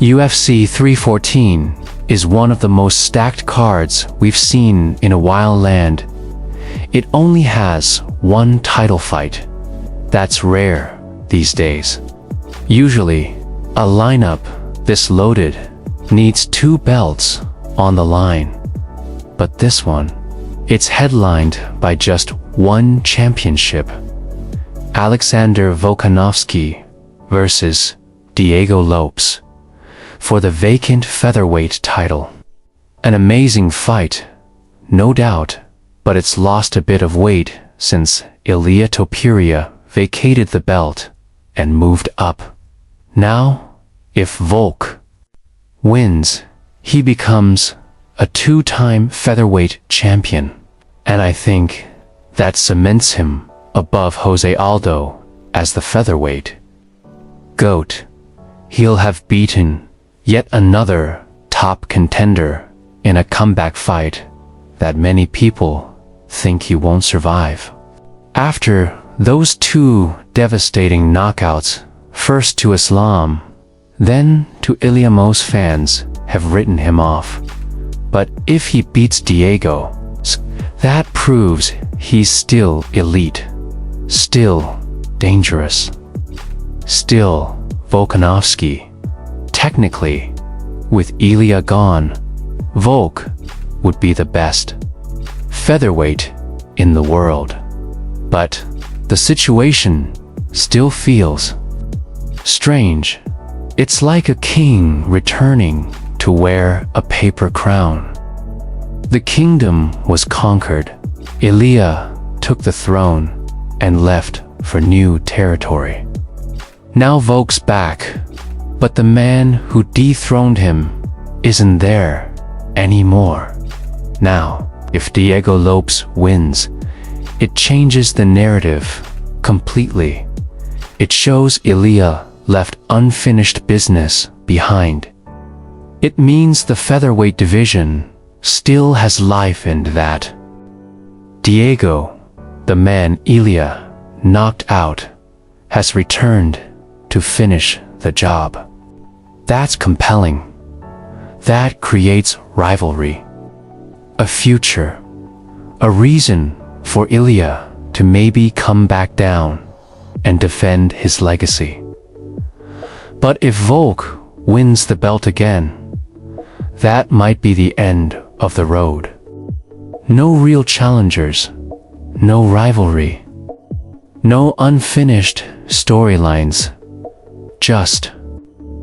UFC 314 is one of the most stacked cards we've seen in a while. Land. It only has one title fight. That's rare these days. Usually, a lineup this loaded needs 2 belts on the line. But this one, it's headlined by just one championship. Alexander Volkanovski versus Diego Lopes for the vacant featherweight title. An amazing fight, no doubt, but it's lost a bit of weight since Ilia Topuria vacated the belt and moved up. Now, if Volk wins, he becomes a 2-time featherweight champion, and I think that cements him above Jose Aldo as the featherweight GOAT. He'll have beaten yet another top contender in a comeback fight that many people think he won't survive. After those 2 devastating knockouts, first to Islam, then to Ilya, most fans have written him off. But if he beats Diego, that proves he's still elite, still dangerous, still Volkanovski. Technically, with Ilya gone, Volk would be the best featherweight in the world. But the situation still feels strange. It's like a king returning to wear a paper crown. The kingdom was conquered. Ilya took the throne and left for new territory. Now Volk's back, but the man who dethroned him isn't there anymore. Now, if Diego Lopes wins, it changes the narrative completely. It shows Ilya left unfinished business behind. It means the featherweight division still has life in that. Diego, the man Ilya knocked out, has returned to finish the job. That's compelling. That creates rivalry, a future, a reason for Ilya to maybe come back down and defend his legacy. But if Volk wins the belt again, that might be the end of the road. No real challengers, no rivalry, no unfinished storylines, just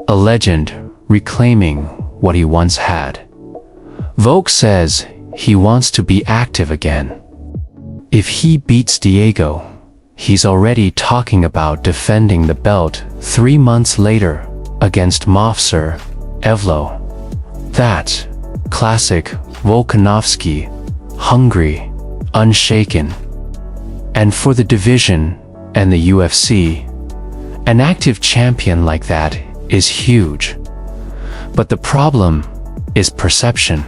a legend reclaiming what he once had. Volk says he wants to be active again. If he beats Diego, he's already talking about defending the belt 3 months later against Movsar Evlo. That's classic Volkanovski, hungry, unshaken. And for the division and the UFC, an active champion like that is huge. But the problem is perception.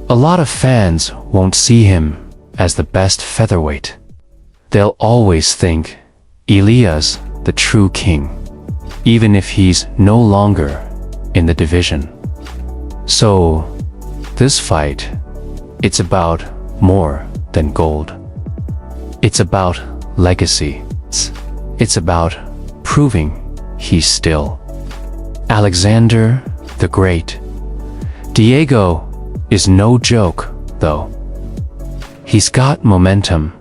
A lot of fans won't see him as the best featherweight. They'll always think Ilya's the true king, even if he's no longer in the division. So, this fight, it's about more than gold. It's about legacy. It's about proving he's still Alexander the Great. Diego is no joke, though. He's got momentum.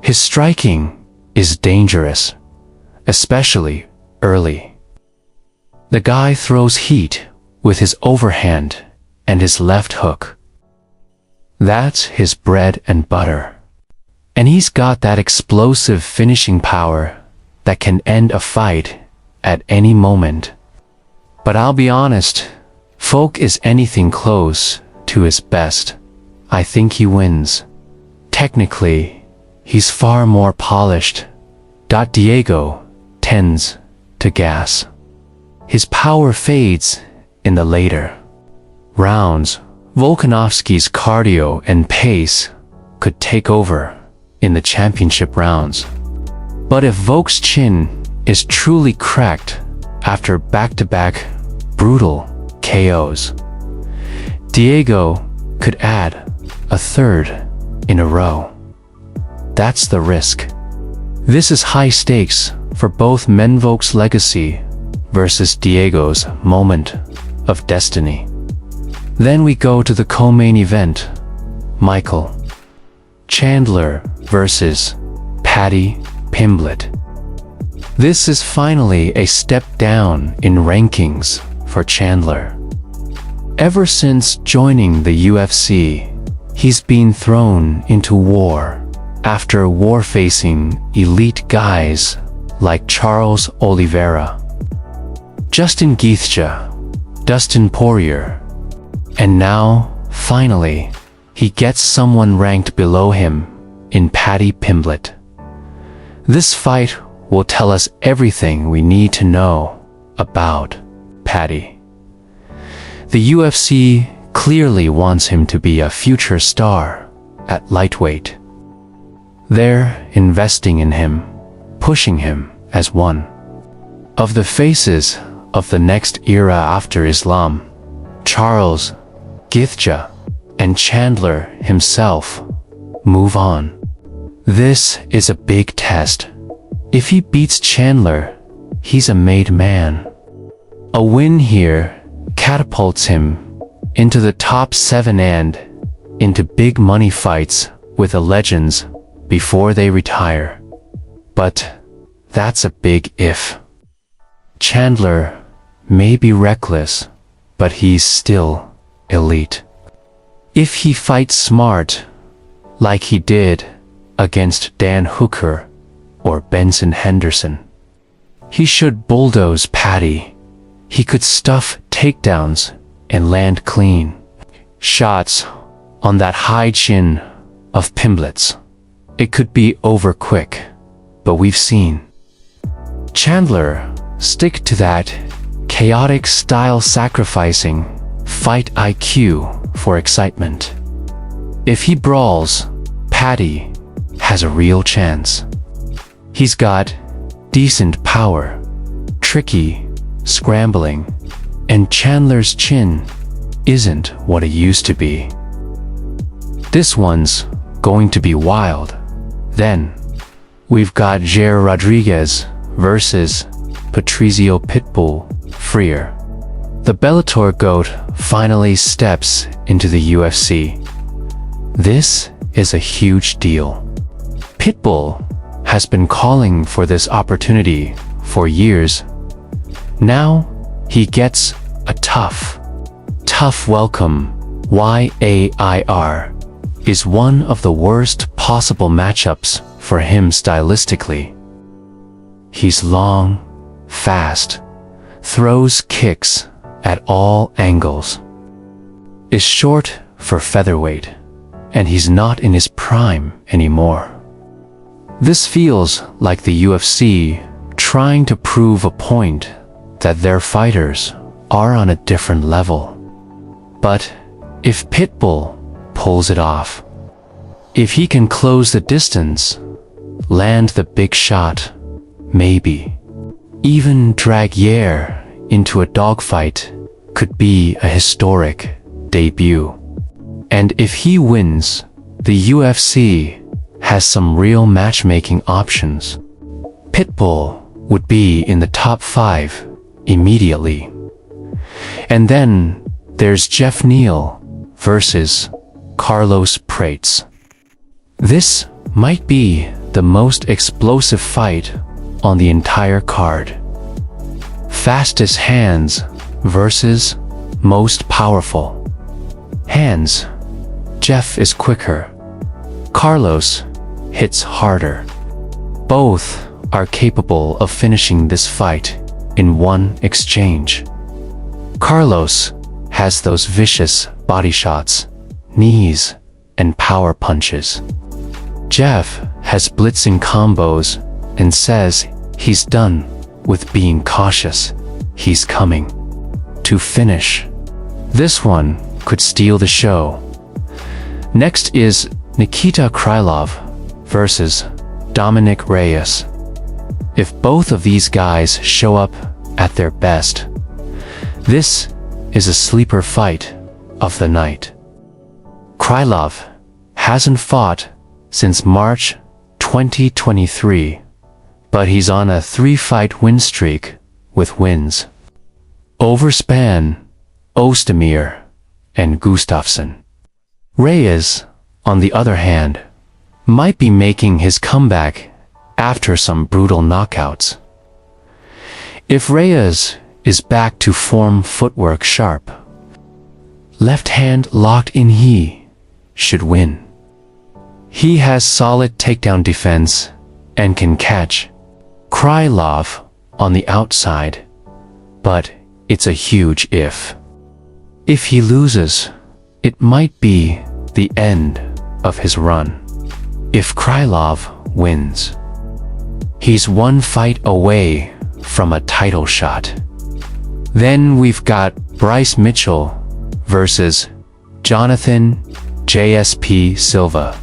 His striking is dangerous, especially early. The guy throws heat with his overhand and his left hook. That's his bread and butter. And he's got that explosive finishing power that can end a fight at any moment. But I'll be honest, Volk is anything close to his best. I think he wins. Technically, he's far more polished. Diego tends to gas. His power fades in the later rounds. Volkanovski's cardio and pace could take over in the championship rounds. But if Volk's chin is truly cracked after back-to-back brutal KOs. Diego could add a third in a row. That's the risk. This is high stakes for both Menvok's legacy versus Diego's moment of destiny. Then we go to the co-main event, Michael Chandler versus Paddy Pimblett. This is finally a step down in rankings for Chandler. Ever since joining the UFC, he's been thrown into war after war facing elite guys like Charles Oliveira, Justin Gaethje, Dustin Poirier, and now, finally, he gets someone ranked below him in Paddy Pimblett. This fight will tell us everything we need to know about Paddy. The UFC clearly wants him to be a future star at lightweight. They're investing in him, pushing him as one of the faces of the next era after Islam. Charles, Gaethje, and Chandler himself move on. This is a big test. If he beats Chandler, he's a made man. A win here catapults him into the top 7 and into big money fights with the legends before they retire. But that's a big if. Chandler may be reckless, but he's still elite. If he fights smart, like he did against Dan Hooker or Benson Henderson, he should bulldoze Paddy. He could stuff takedowns and land clean shots on that high chin of Pimblett's. It could be over quick, but we've seen Chandler stick to that chaotic style, sacrificing fight IQ for excitement. If he brawls, Paddy has a real chance. He's got decent power, tricky scrambling, and Chandler's chin isn't what it used to be. This one's going to be wild. Then we've got Jair Rodriguez versus Patricio Pitbull Freer. The Bellator GOAT finally steps into the UFC. This is a huge deal. Pitbull has been calling for this opportunity for years. Now he gets a tough welcome. YAIR is one of the worst possible matchups for him stylistically. He's long, fast, throws kicks at all angles, is short for featherweight, and he's not in his prime anymore. This feels like the UFC trying to prove a point that their fighters are on a different level. But if Pitbull pulls it off, if he can close the distance, land the big shot, maybe even drag Yair into a dogfight, could be a historic debut. And if he wins, the UFC has some real matchmaking options. Pitbull would be in the top 5 immediately. And then there's Jeff Neal versus Carlos Prates. This might be the most explosive fight on the entire card. Fastest hands versus most powerful hands. Jeff is quicker. Carlos hits harder. Both are capable of finishing this fight in one exchange. Carlos has those vicious body shots, knees, and power punches. Jeff has blitzing combos and says he's done with being cautious. He's coming to finish. This one could steal the show. Next is Nikita Krylov versus Dominic Reyes. If both of these guys show up at their best, This is a sleeper fight of the night. Krylov hasn't fought since March 2023, but he's on a 3-fight win streak with wins over Spann, Ozdemir, and Gustafsson. Reyes, on the other hand, might be making his comeback after some brutal knockouts. If Reyes is back to form, footwork sharp, left hand locked in, he should win. He has solid takedown defense and can catch Krylov on the outside, but it's a huge if. If he loses, it might be the end of his run. If Krylov wins, he's 1 fight away from a title shot. Then we've got Bryce Mitchell versus Jonathan JSP Silva.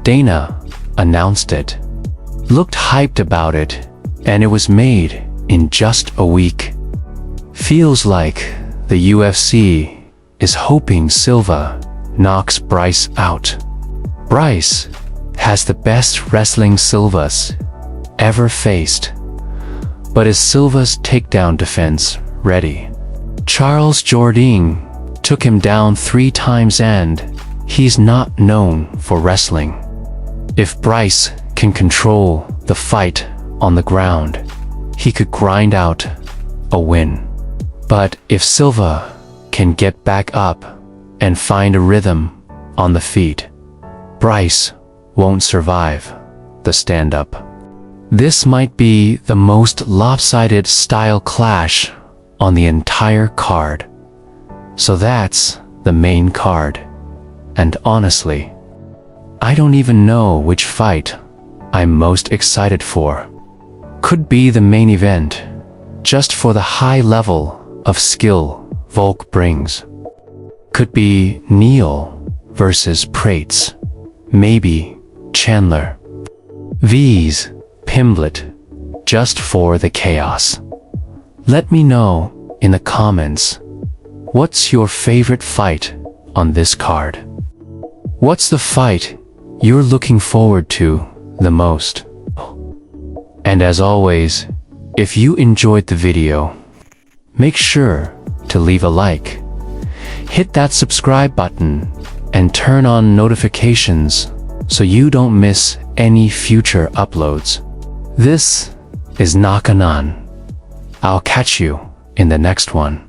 Dana announced it, looked hyped about it, and it was made in just a week. Feels like the UFC is hoping Silva knocks Bryce out. Bryce has the best wrestling Silva's ever faced, but is Silva's takedown defense ready? Charles Jourdain took him down 3 times and he's not known for wrestling. If Bryce can control the fight on the ground, he could grind out a win. But if Silva can get back up and find a rhythm on the feet, Bryce won't survive the stand-up. This might be the most lopsided style clash on the entire card. So that's the main card. And honestly, I don't even know which fight I'm most excited for. Could be the main event, just for the high level of skill Volk brings. Could be Neal versus Prates, maybe Chandler vs Pimblett, just for the chaos. Let me know in the comments, what's your favorite fight on this card? What's the fight you're looking forward to the most? And as always, if you enjoyed the video, make sure to leave a like, hit that subscribe button, and turn on notifications so you don't miss any future uploads. This is Nakanan. I'll catch you in the next one.